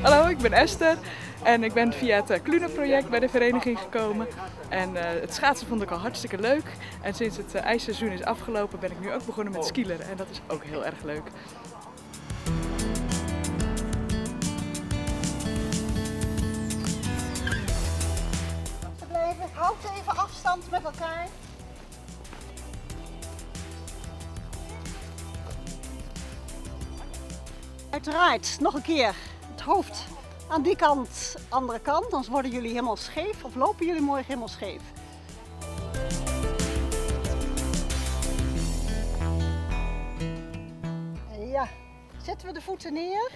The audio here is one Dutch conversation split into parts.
Hallo, ik ben Esther en ik ben via het Kluna-project bij de vereniging gekomen. En het schaatsen vond ik al hartstikke leuk. En sinds het ijsseizoen is afgelopen ben ik nu ook begonnen met skileren en dat is ook heel erg leuk. Blijven. Houd even afstand met elkaar. Uiteraard, nog een keer het hoofd aan die kant, andere kant, anders worden jullie helemaal scheef of lopen jullie morgen helemaal scheef. Ja, zetten we de voeten neer,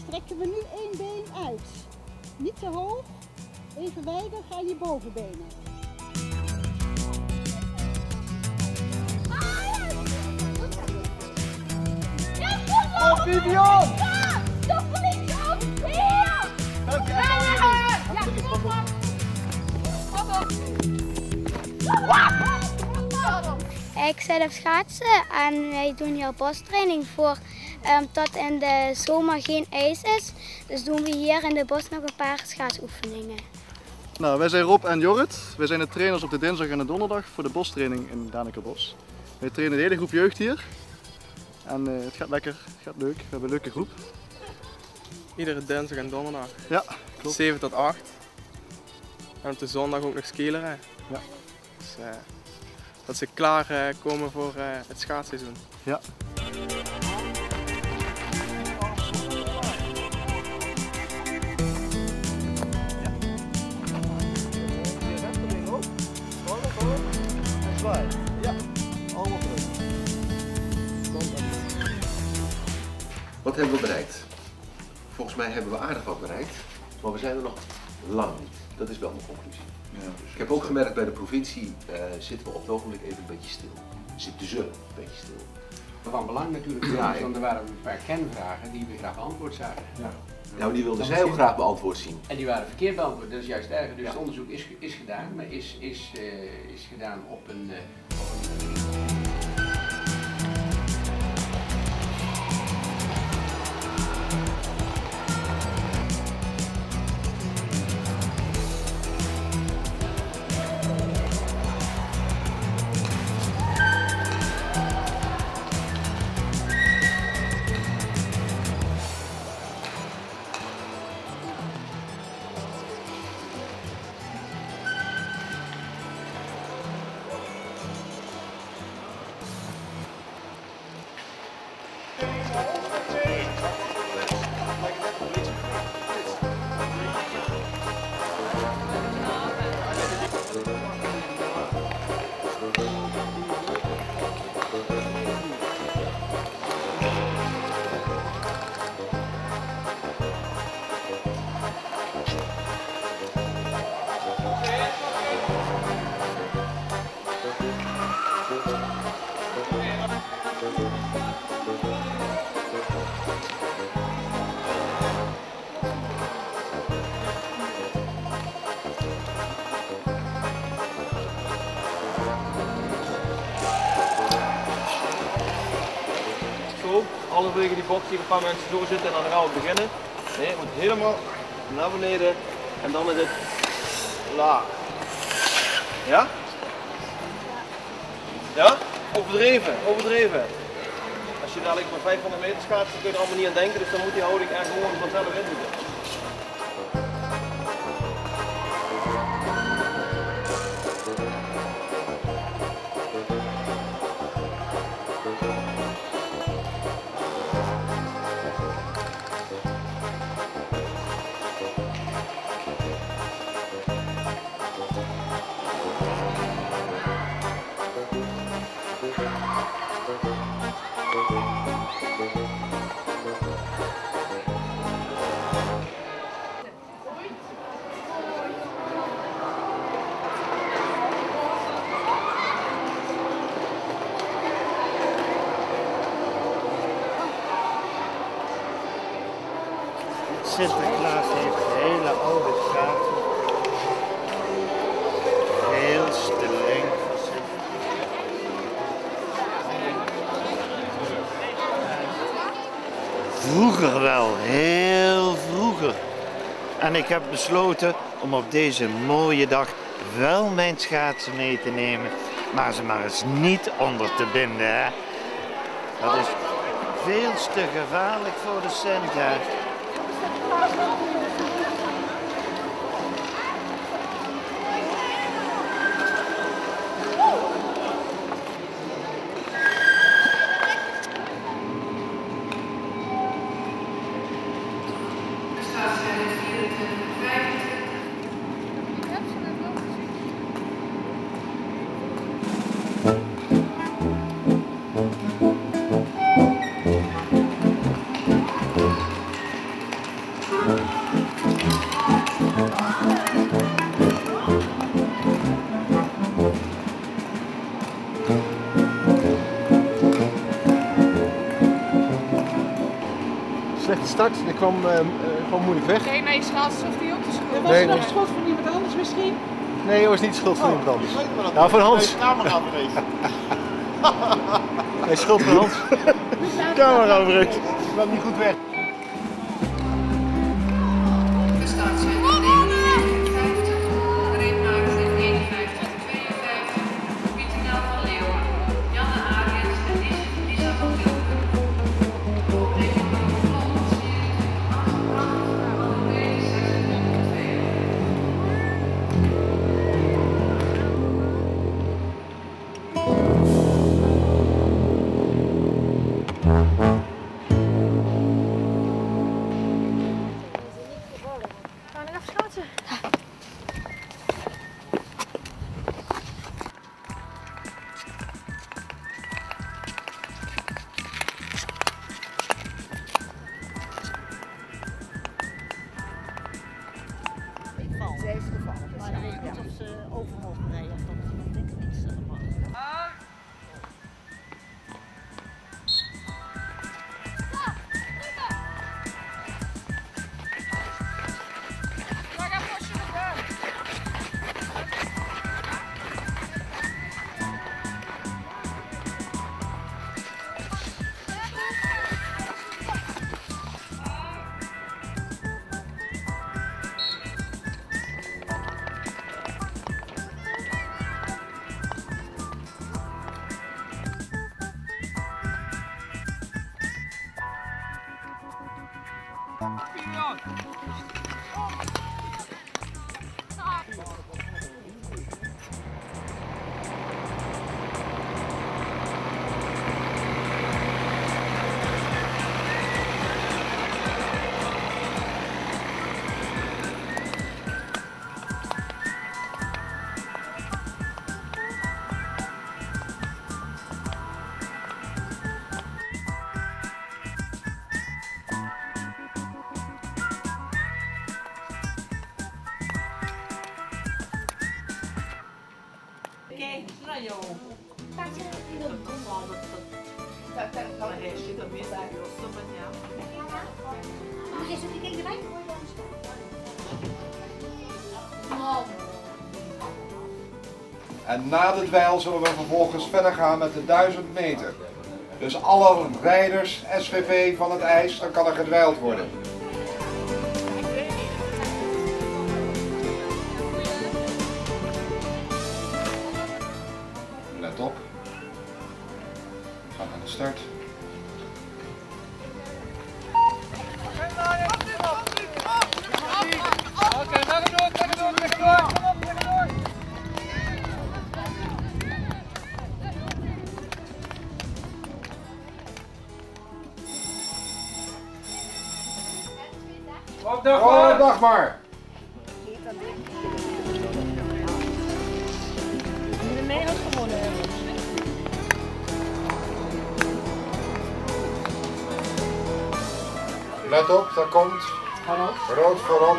strekken we nu één been uit. Niet te hoog, even wijder, ga je bovenbenen. Oh, Vivian! De politie ook hier! Ja, kom op! Ik zit op schaatsen en wij doen hier bostraining voor tot in de zomer geen ijs is. Dus doen we hier in de bos nog een paar schaatsoefeningen. Nou, wij zijn Rob en Jorrit. Wij zijn de trainers op de dinsdag en de donderdag voor de bostraining in Danekerbos. Wij trainen de hele groep jeugd hier. En het gaat lekker, het gaat leuk. We hebben een leuke groep. Iedere dinsdag en donderdag. Ja, klopt. 7 tot 8. En op de zondag ook nog skileren. Ja. Dus, dat ze klaar komen voor het schaatsseizoen. Ja. Wat hebben we bereikt? Volgens mij hebben we aardig wat bereikt, maar we zijn er nog lang niet. Dat is wel mijn conclusie. Ja. Ik heb ook gemerkt bij de provincie zitten we op het ogenblik even een beetje stil. Zitten ze een beetje stil. Van belang natuurlijk, Ja, want er waren een paar kernvragen die we graag beantwoord zagen. Ja. Nou, die wilden zij ook graag beantwoord zien. En die waren verkeerd beantwoord, dat is juist erger. Dus het onderzoek is gedaan, maar is gedaan op een halverwege die bocht hier een paar mensen doorzitten en dan gaan we beginnen. Nee, het moet helemaal naar beneden en dan is het laag. Ja? Ja? Overdreven, overdreven. Als je dadelijk maar 500 meter schaatst, dan kun je er allemaal niet aan denken, dus dan moet die houding er gewoon vanzelf in moeten. Sinterklaas heeft hele oude schaatsen. Heel streng. vroeger wel, heel vroeger. En ik heb besloten om op deze mooie dag wel mijn schaatsen mee te nemen, maar ze maar eens niet onder te binden. Hè. Dat is veel te gevaarlijk voor de cent. Hè. Slechte start, ik kwam gewoon moeilijk weg. Nee, maar je schaatsen of die ook de schuld? Was er nog een schot van iemand anders misschien? Nee, dat was niet de schuld van iemand anders. Nou, van Hans. Nee, schuld van Hans. Camera breekt. Ik kwam niet goed weg. Ze heeft gevallen, maar ik weet niet of ze over mogen rijden of dat denk ik niet helemaal. Kijk, nou joh. Dat kan een restje, dat weet ik wel. Mag je zo die kijk erbij? En na de dweil zullen we vervolgens verder gaan met de 1000 meter. Dus alle rijders, SVV van het ijs, dan kan er gedwijld worden. Let op. We gaan aan de start. Oké, lekker door, lekker door, lekker door. Kom op, lekker door. Oh, dag maar. Nederland gewonnen hebben. Let op, daar komt rood voorop.